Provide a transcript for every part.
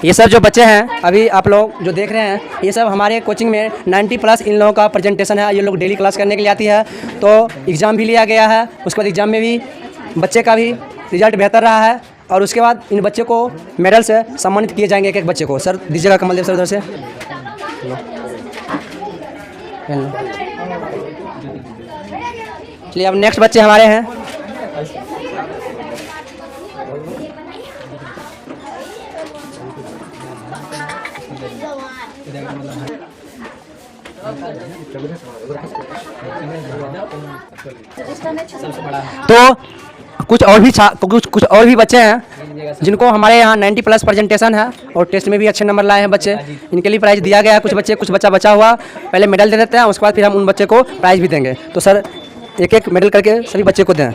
ये सब जो बच्चे हैं अभी आप लोग जो देख रहे हैं, ये सब हमारे कोचिंग में 90+ इन लोगों का प्रेजेंटेशन है। ये लोग डेली क्लास करने के लिए आती है, तो एग्ज़ाम भी लिया गया है। उसके बाद एग्ज़ाम में भी बच्चे का भी रिजल्ट बेहतर रहा है, और उसके बाद इन बच्चों को मेडल से सम्मानित किए जाएंगे एक एक बच्चे को। सर दीजिएगा कमल देव सर उधर से। चलिए अब नेक्स्ट बच्चे हमारे हैं। तो कुछ और भी बच्चे हैं जिनको हमारे यहाँ 90+ प्रेजेंटेशन है और टेस्ट में भी अच्छे नंबर लाए हैं बच्चे। इनके लिए प्राइज़ दिया गया है। कुछ बच्चा बचा हुआ, पहले मेडल दे देते हैं, उसके बाद फिर हम उन बच्चे को प्राइज़ भी देंगे। तो सर एक एक मेडल करके सभी बच्चे को दें।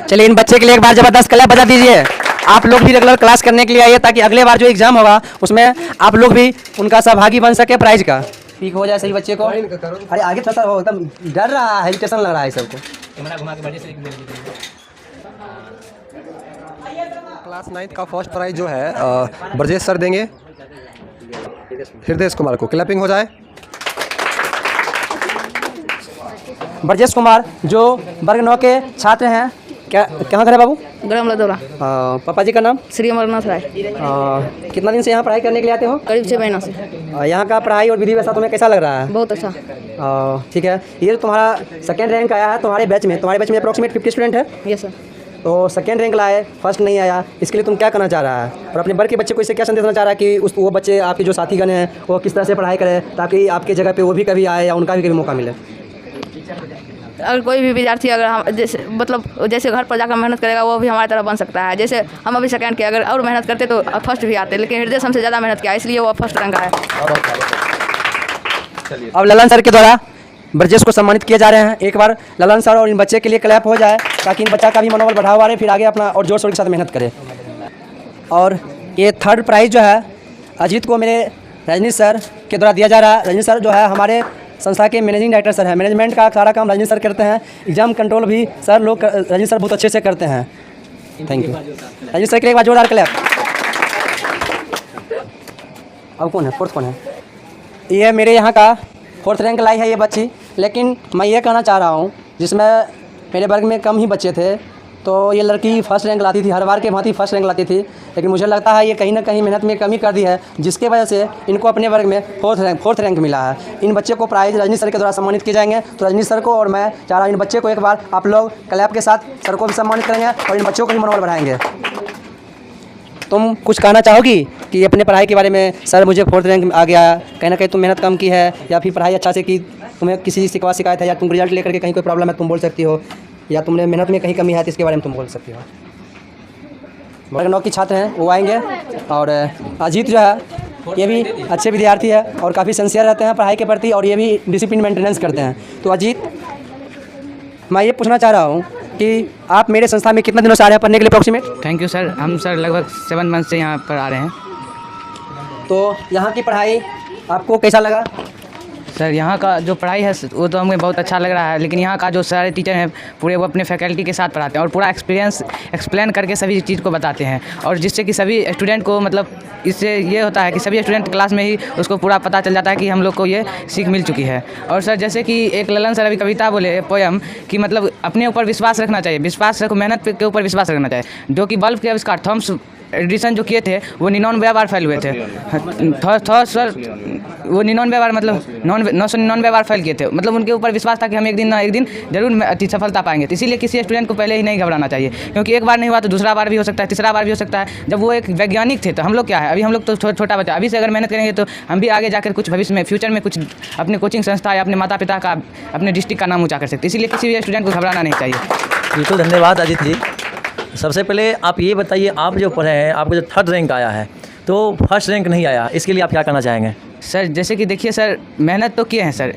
चलिए इन बच्चे के लिए एक बार ज़बरदस्त क्लैप बजा दीजिए। आप लोग भी रेगुलर क्लास करने के लिए आइए, ताकि अगले बार जो एग्ज़ाम होगा उसमें आप लोग भी उनका सहभागी बन सके प्राइज़ का। ठीक हो जाए सही बच्चे को। अरे आगे थोड़ा सा एकदम डर रहा है, हेजिटेशन लग रहा है सबको। क्लास 9th का फर्स्ट प्राइज जो है ब्रजेश सर देंगे। हृदय कुमार को क्लैपिंग हो जाए। ब्रजेश कुमार जो वर्ग 9 के छात्र हैं, क्या कहाँ घर है बाबू? ग्राम लदौरा। पापा जी का नाम? श्री अमरनाथ राय। कितना दिन से यहाँ पढ़ाई करने के लिए आते हो? करीब 6 महीनों से। यहाँ का पढ़ाई और विधि व्यवस्था तुम्हें कैसा लग रहा है? बहुत अच्छा। ठीक है। ये तुम्हारा सेकेंड रैंक आया है तुम्हारे बैच में अप्रोक्सीमेट 50 स्टूडेंट है। Yes sir. तो सेकेंड रैंक लाए, फर्स्ट नहीं आया, इसके लिए तुम क्या करना चाह रहा है? और अपने वर्ग के बच्चे को इससे क्या संदेश देना चाह रहा है कि वो बच्चे आपके जो साथीगण हैं वो किस तरह से पढ़ाई करें, ताकि आपके जगह पे वो भी कभी आए या उनका भी कभी मौका मिले? अगर कोई भी विद्यार्थी अगर हम जैसे घर पर जाकर मेहनत करेगा, वो भी हमारी तरह बन सकता है। जैसे हम अभी सेकंड किया, अगर और मेहनत करते तो फर्स्ट भी आते, लेकिन हृदय हमसे ज़्यादा मेहनत किया, इसलिए वो फर्स्ट रैंक आया। अब ललन सर के द्वारा ब्रजेश को सम्मानित किए जा रहे हैं। एक बार ललन सर और इन बच्चे के लिए क्लैप हो जाए, ताकि इन बच्चा का भी मनोबल बढ़ावा रहे, फिर आगे अपना और जोर शोर के साथ मेहनत करे। और ये थर्ड प्राइज़ जो है अजीत को मेरे रजनीश सर के द्वारा दिया जा रहा है। रजनीश सर जो है हमारे संस्था के मैनेजिंग डायरेक्टर सर हैं। मैनेजमेंट का सारा काम रजनीश सर करते हैं। एग्जाम कंट्रोल भी रजनीश सर बहुत अच्छे से करते हैं। थैंक यू रजनीश सर के लिए एक बार जोरदार क्लैप। अब कौन है? फोर्थ कौन है? ये मेरे यहाँ का 4th रैंक लाई है ये बच्ची। लेकिन मैं ये कहना चाह रहा हूँ, जिसमें मेरे वर्ग में कम ही बच्चे थे, तो ये लड़की फर्स्ट रैंक लाती थी, हर बार के भांति फर्स्ट रैंक लाती थी। लेकिन मुझे लगता है ये कहीं ना कहीं मेहनत में कमी कर दी है, जिसके वजह से इनको अपने वर्ग में फोर्थ रैंक मिला है। इन बच्चे को प्राइज़ रजनीश सर के द्वारा सम्मानित किए जाएंगे। तो रजनीश सर को और मैं चाह रहा हूँ इन बच्चे को एक बार आप लोग क्लैप के साथ सर को भी सम्मानित करेंगे और इन बच्चों को भी मनोबल बढ़ाएंगे। तुम कुछ कहना चाहोगी कि अपने पढ़ाई के बारे में? सर मुझे 4th रैंक आ गया, कहीं ना कहीं तुम मेहनत कम की है, या फिर पढ़ाई अच्छा से की, तुम्हें किसी शिकायत है, या तुम रिजल्ट लेकर के कहीं कोई प्रॉब्लम है तुम बोल सकती हो, या तुमने मेहनत में कहीं कमी है तो इसके बारे में तुम बोल सकती हो। वर्ग 9 के छात्र हैं वो आएंगे। और अजीत जो है ये भी अच्छे विद्यार्थी है और काफ़ी सिंसियर रहते हैं पढ़ाई के प्रति, और ये भी डिसिप्लिन मेंटेनेंस करते हैं। तो अजीत, मैं ये पूछना चाह रहा हूँ कि आप मेरे संस्था में कितने दिनों से आ रहे हैं पढ़ने के लिए अप्रोक्सीमेट? Thank you sir. हम सर लगभग 7 मंथ से यहाँ पर आ रहे हैं। तो यहाँ की पढ़ाई आपको कैसा लगा? सर यहाँ का जो पढ़ाई है वो तो हमें बहुत अच्छा लग रहा है, लेकिन यहाँ का जो सारे टीचर हैं पूरे वो अपने फैकल्टी के साथ पढ़ाते हैं और पूरा एक्सप्लेन करके सभी चीज़ को बताते हैं, और जिससे कि सभी स्टूडेंट को मतलब इससे ये होता है कि सभी स्टूडेंट क्लास में ही उसको पूरा पता चल जाता है कि हम लोग को ये सीख मिल चुकी है। और सर जैसे कि एक ललन सर अभी कविता बोले पोयम कि मतलब अपने ऊपर विश्वास रखना चाहिए, विश्वास रखो, मेहनत के ऊपर विश्वास रखना चाहिए। जो कि बल्ब के आविष्कार थॉमस एडिसन जो किए थे वो 99 बार फेल हुए थे। सर वो 99 बार मतलब 999 बार फेल किए थे। मतलब उनके ऊपर विश्वास था कि हम एक दिन ना एक दिन जरूर अति सफलता पाएंगे। तो इसीलिए किसी स्टूडेंट को पहले ही नहीं घबराना चाहिए, क्योंकि एक बार नहीं हुआ तो दूसरा बार भी हो सकता है, तीसरा बार भी हो सकता है। जब वो एक वैज्ञानिक थे तो हम लोग क्या है, अभी हम लोग तो छोटा बच्चा, अभी से अगर मेहनत करेंगे तो हम भी आगे जाकर कुछ भविष्य में फ्यूचर में कुछ अपने कोचिंग संस्था या अपने माता पिता का, अपने डिस्ट्रिक्ट का नाम ऊँचा कर सकते। इसीलिए किसी भी स्टूडेंट को घबराना नहीं चाहिए। बिल्कुल, धन्यवाद अजीत जी। सबसे पहले आप ये बताइए, आप जो पढ़े हैं आपको जो 3rd रैंक आया है तो फर्स्ट रैंक नहीं आया, इसके लिए आप क्या करना चाहेंगे? सर जैसे कि देखिए सर, मेहनत तो किए हैं सर,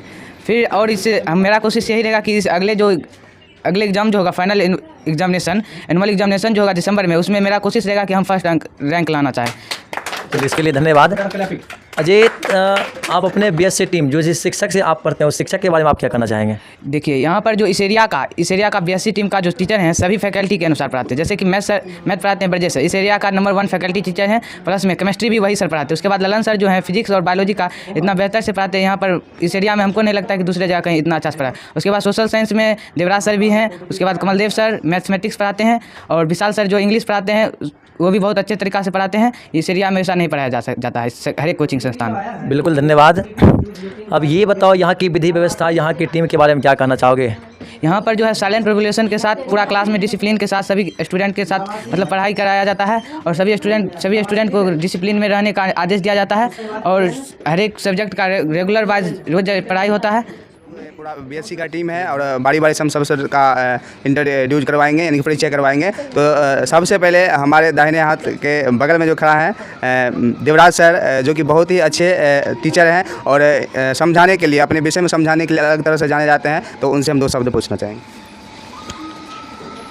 फिर और इससे मेरा कोशिश यही रहेगा कि अगले एग्ज़ाम जो होगा फाइनल एग्जामिनेशन, एनुअल एग्जामिनेशन जो होगा दिसंबर में, उसमें मेरा कोशिश रहेगा कि हम फर्स्ट रैंक लाना चाहें। तो इसके लिए धन्यवाद। अजय, आप अपने बीएससी टीम जो जिस शिक्षक से आप पढ़ते हैं उस शिक्षक के बारे में आप क्या कहना चाहेंगे? देखिए, यहाँ पर जो इस एरिया का बीएससी टीम का जो टीचर हैं सभी फैकल्टी के अनुसार पढ़ाते हैं। जैसे कि मैथ पढ़ाते हैं ब्रजेश सर, इस एरिया का नंबर 1 फैकल्टी टीचर हैं। प्लस में केमिस्ट्री भी वही सर पढ़ाते हैं। उसके बाद ललन सर जो है फिजिक्स और बायोलॉजी का इतना बेहतर से पढ़ाते हैं। यहाँ पर इस एरिया में हमको नहीं लगता कि दूसरे जगह कहीं इतना अच्छा से पढ़ा है। उसके बाद सोशल साइंस में देवराज सर भी हैं। उसके बाद कमलदेव सर मैथमेटिक्स पढ़ाते हैं। और विशाल सर जो इंग्लिश पढ़ाते हैं वो भी बहुत अच्छे तरीक़ा से पढ़ाते हैं। इस एरिया में ऐसा नहीं पढ़ाया जाता है हर एक कोचिंग संस्थान में। बिल्कुल, धन्यवाद। अब ये बताओ, यहाँ की विधि व्यवस्था, यहाँ की टीम के बारे में क्या कहना चाहोगे? यहाँ पर जो है साइलेंट रेगुलेशन के साथ पूरा क्लास में डिसिप्लिन के साथ सभी स्टूडेंट के साथ मतलब पढ़ाई कराया जाता है। और सभी स्टूडेंट को डिसिप्लिन में रहने का आदेश दिया जाता है। और हर एक सब्जेक्ट का रेगुलर वाइज रोज पढ़ाई होता है। पूरा बीएससी का टीम है और बारी बारी से हम सब का इंट्रोड्यूस करवाएंगे, यानी कि परिचय करवाएंगे। तो सबसे पहले हमारे दाहिने हाथ के बगल में जो खड़ा है देवराज सर, जो कि बहुत ही अच्छे टीचर हैं और समझाने के लिए, अपने विषय में समझाने के लिए अलग तरह से जाने जाते हैं। तो उनसे हम 2 शब्द पूछना चाहेंगे।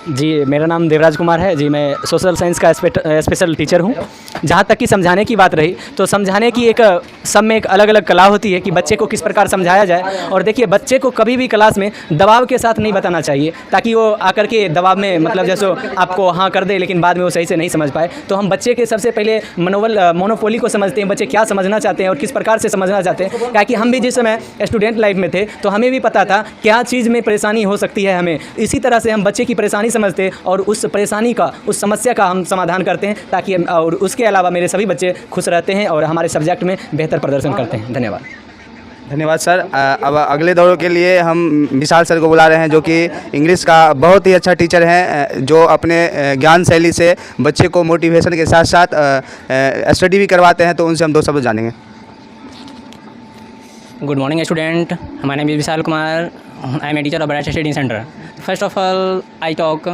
जी, मेरा नाम देवराज कुमार है जी। मैं सोशल साइंस का स्पेशल टीचर हूँ। जहाँ तक कि समझाने की बात रही तो समझाने की एक सब में एक अलग अलग कला होती है कि बच्चे को किस प्रकार समझाया जाए। और देखिए, बच्चे को कभी भी क्लास में दबाव के साथ नहीं बताना चाहिए, ताकि वो आकर के दबाव में मतलब जैसे आपको हाँ कर दे लेकिन बाद में वो सही से नहीं समझ पाए। तो हम बच्चे के सबसे पहले मोनोपोली को समझते हैं, बच्चे क्या समझना चाहते हैं और किस प्रकार से समझना चाहते हैं। क्या कि हम भी जिस समय स्टूडेंट लाइफ में थे तो हमें भी पता था क्या चीज़ में परेशानी हो सकती है हमें। इसी तरह से हम बच्चे की परेशानी समझते और उस परेशानी का, उस समस्या का हम समाधान करते हैं, ताकि और उसके अलावा मेरे सभी बच्चे खुश रहते हैं और हमारे सब्जेक्ट में बेहतर प्रदर्शन करते हैं। धन्यवाद। धन्यवाद सर। अब अगले दौर के लिए हम विशाल सर को बुला रहे हैं, जो कि इंग्लिश का बहुत ही अच्छा टीचर हैं, जो अपने ज्ञान शैली से बच्चे को मोटिवेशन के साथ साथ स्टडी भी करवाते हैं। तो उनसे हम 2 शब्द जानेंगे। Good morning student, my name is Vishal Kumar. I am a teacher of Bright Study Center. First of all, I talk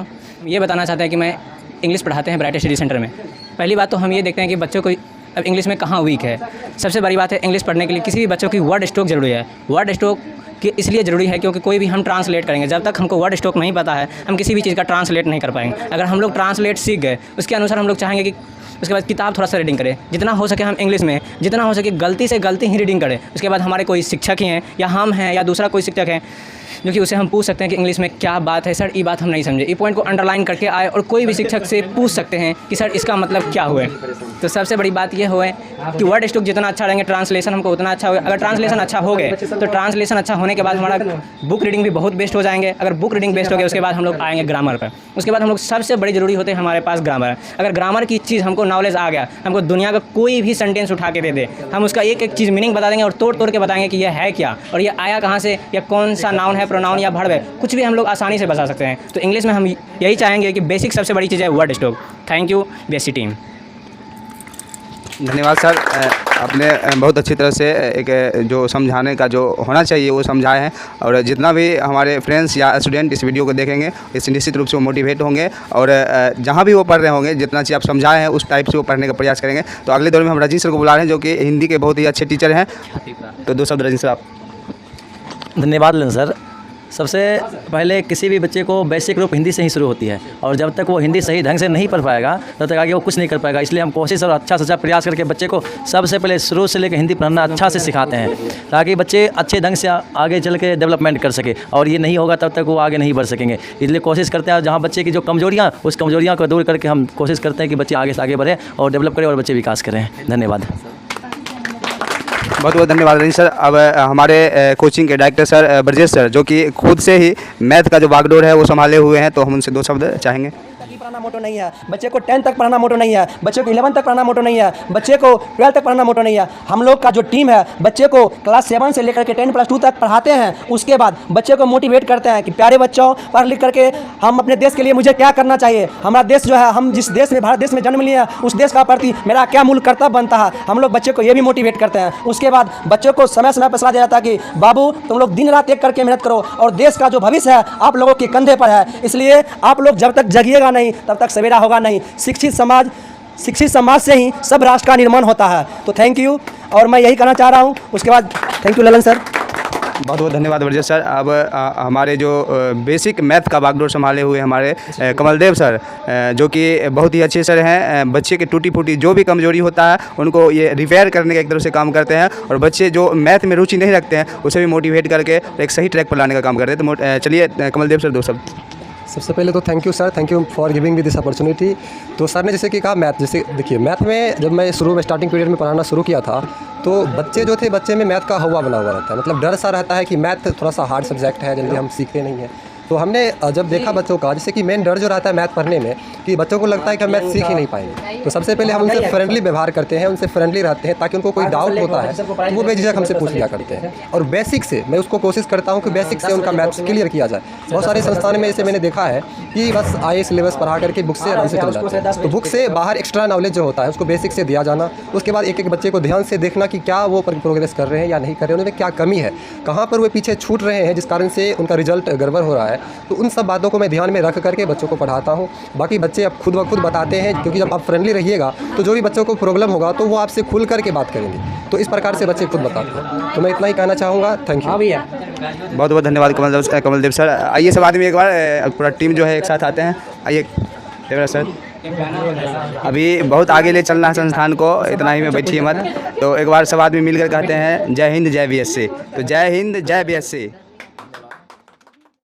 ये बताना चाहते हैं कि मैं इंग्लिश पढ़ाते हैं ब्राइट स्टडी सेंटर में। पहली बात तो हम ये देखते हैं कि बच्चों को अब इंग्लिश में कहाँ वीक है। सबसे बड़ी बात है, इंग्लिश पढ़ने के लिए किसी भी बच्चों की वर्ड स्ट्रोक ज़रूरी है। वर्ड स्ट्रोक कि इसलिए ज़रूरी है क्योंकि कोई भी हम ट्रांसलेट करेंगे, जब तक हमको वर्ड स्ट्रोक नहीं पता है हम किसी भी चीज़ का ट्रांसलेट नहीं कर पाएंगे। अगर हम लोग ट्रांसलेट सीख गए, उसके अनुसार हम लोग चाहेंगे कि उसके बाद किताब थोड़ा सा रीडिंग करें, जितना हो सके हम इंग्लिश में जितना हो सके गलती से गलती ही रीडिंग करें। उसके बाद हमारे कोई शिक्षक ही हैं या हम हैं या दूसरा कोई शिक्षक है जो कि उसे हम पूछ सकते हैं कि इंग्लिश में क्या बात है सर, ये बात हम नहीं समझे, ये पॉइंट को अंडरलाइन करके आए और कोई भी शिक्षक से पूछ सकते हैं कि सर इसका मतलब क्या हुआ। तो सबसे बड़ी बात ये हुए कि वर्ड स्ट्रोक जितना अच्छा रहेंगे ट्रांसलेशन हमको उतना अच्छा होगा। अगर ट्रांसलेशन अच्छा हो गए तो ट्रांसलेशन अच्छा होने के बाद हमारा बुक रीडिंग भी बहुत बेस्ट हो जाएंगे। अगर बुक रीडिंग बेस्ट हो गया उसके बाद हम लोग आएंगे ग्रामर पर। उसके बाद हम लोग सबसे बड़ी ज़रूरी होते हैं हमारे पास ग्रामर। अगर ग्रामर की चीज़ हमको नॉलेज आ गया, हमको दुनिया का कोई भी सेंटेंस उठा के दे दे, हम उसका एक एक चीज़ मीनिंग बता देंगे और तोड़ तोड़ के बताएंगे कि यह है क्या और ये आया कहाँ से या कौन सा नाउन है, प्रोनाउन या वर्ब है, कुछ भी हम लोग आसानी से बता सकते हैं। तो इंग्लिश में हम यही चाहेंगे कि बेसिक सबसे बड़ी चीज़ है word stroke. Thank you BSc team. धन्यवाद सर। आपने बहुत अच्छी तरह से एक जो समझाने का जो होना चाहिए वो समझाए हैं। और जितना भी हमारे फ्रेंड्स या स्टूडेंट इस वीडियो को देखेंगे इससे निश्चित रूप से वो मोटिवेट होंगे और जहाँ भी वो पढ़ रहे होंगे जितना चीज़ आप समझाए हैं उस टाइप से वो पढ़ने का प्रयास करेंगे। तो अगले दौर में हम रजनी सर को बुला रहे हैं, जो कि हिंदी के बहुत ही अच्छे टीचर हैं। तो 2 शब्द रजनी सर आप। धन्यवाद लन सर। सबसे पहले किसी भी बच्चे को बेसिक रूप हिंदी से ही शुरू होती है और जब तक वो हिंदी सही ढंग से नहीं पढ़ पाएगा तब तक आगे वो कुछ नहीं कर पाएगा। इसलिए हम कोशिश और अच्छा से अच्छा प्रयास करके बच्चे को सबसे पहले शुरू से लेकर हिंदी पढ़ना अच्छा से सिखाते हैं, ताकि बच्चे अच्छे ढंग से आगे चल के डेवलपमेंट कर सके। और ये नहीं होगा तब तक वो आगे नहीं बढ़ सकेंगे। इसलिए कोशिश करते हैं जहाँ बच्चे की जो कमजोरियाँ, उस कमजोरियाँ को दूर करके हम कोशिश करते हैं कि बच्चे आगे से आगे बढ़ें और डेवलप करें और बच्चे विकास करें। धन्यवाद। बहुत बहुत धन्यवाद रजनी सर। अब हमारे कोचिंग के डायरेक्टर सर ब्रजेश सर, जो कि खुद से ही मैथ का जो बागडोर है वो संभाले हुए हैं, तो हम उनसे 2 शब्द चाहेंगे। पढ़ाना मोटो नहीं है, बच्चे को 10 तक पढ़ाना मोटो नहीं है, बच्चे को 11 तक पढ़ाना मोटो नहीं है, बच्चे को 12 तक पढ़ाना मोटो नहीं है। हम लोग का जो टीम है बच्चे को क्लास 7 से लेकर के 10+2 तक पढ़ाते हैं। उसके बाद बच्चे को मोटिवेट करते हैं कि प्यारे बच्चों, पढ़ लिख करके हम अपने देश के लिए मुझे क्या करना चाहिए, हमारा देश जो है, हम जिस देश में भारत देश में जन्म लिए हैं उस देश का प्रति मेरा क्या मूल कर्तव्य बनता है। हम लोग बच्चे को ये भी मोटिवेट करते हैं। उसके बाद बच्चों को समय समय पर सलाह दिया जाता है कि बाबू तुम लोग दिन रात एक करके मेहनत करो और देश का जो भविष्य है आप लोगों के कंधे पर है, इसलिए आप लोग जब तक जगिएगा नहीं तब तक सवेरा होगा नहीं। शिक्षित समाज से ही सब राष्ट्र का निर्माण होता है। तो थैंक यू, और मैं यही कहना चाह रहा हूँ। उसके बाद थैंक यू ललन सर। बहुत बहुत धन्यवाद ब्रजेश सर। अब हमारे जो बेसिक मैथ का बागडोर संभाले हुए हमारे कमलदेव सर, जो कि बहुत ही अच्छे सर हैं। बच्चे की टूटी फूटी जो भी कमजोरी होता है उनको ये रिपेयर करने का एक तरफ से काम करते हैं, और बच्चे जो मैथ में रुचि नहीं रखते हैं उसे भी मोटिवेट करके एक सही ट्रैक पर लाने का काम करते हैं। तो चलिए कमलदेव सर, दो शब्द। सबसे पहले तो thank you sir, thank you for giving me this opportunity. तो सर ने जैसे कि कहा मैथ, जैसे देखिए मैथ में जब मैं शुरू में स्टार्टिंग पीरियड में पढ़ाना शुरू किया था तो बच्चे जो थे, बच्चे में मैथ का हवा बना हुआ रहता है, मतलब डर सा रहता है कि मैथ थोड़ा सा हार्ड सब्जेक्ट है, जल्दी हम सीखते नहीं हैं। तो हमने जब देखा बच्चों का, जैसे कि मेन डर जो रहता है मैथ पढ़ने में कि बच्चों को लगता है कि हम मैथ सीख ही नहीं पाएंगे, तो सबसे पहले हम उनसे फ्रेंडली व्यवहार करते हैं, उनसे फ्रेंडली रहते हैं, ताकि उनको कोई डाउट होता है तो वो बेझिझक हमसे पूछ लिया करते हैं। और बेसिक से मैं उसको कोशिश करता हूँ कि बेसिक से उनका मैथ्स क्लियर किया जाए। बहुत सारे संस्थान में ऐसे मैंने देखा है कि बस आए सिलेबस पढ़ा करके बुक से आराम से चल जाते हैं। तो बुक से बाहर एक्स्ट्रा नॉलेज जो होता है उसको बेसिक से दिया जाना, उसके बाद एक एक बच्चे को ध्यान से देखना कि क्या वो प्रोग्रेस कर रहे हैं या नहीं कर रहे हैं, उनमें क्या कमी है, कहाँ पर वो पीछे छूट रहे हैं जिस कारण से उनका रिजल्ट गड़बड़ हो रहा है। तो उन सब बातों को मैं ध्यान में रख करके बच्चों को पढ़ाता हूँ। बाकी बच्चे अब खुद ब खुद बताते हैं, क्योंकि जब आप फ्रेंडली रहिएगा तो जो भी बच्चों को प्रॉब्लम होगा तो वो आपसे खुल करके बात करेंगे। तो इस प्रकार से बच्चे खुद बताते हैं। तो मैं इतना ही कहना चाहूँगा। थैंक यू भैया, बहुत बहुत धन्यवाद कमलदेव सर। आइए सब आदमी एक बार पूरा टीम जो है एक साथ आते हैं। आइए देवराज सर, अभी बहुत आगे ले चलना है संस्थान को, इतना ही में बैठिए मत। तो एक बार सब आदमी मिलकर कहते हैं जय हिंद जय BSc। तो जय हिंद जय BSc।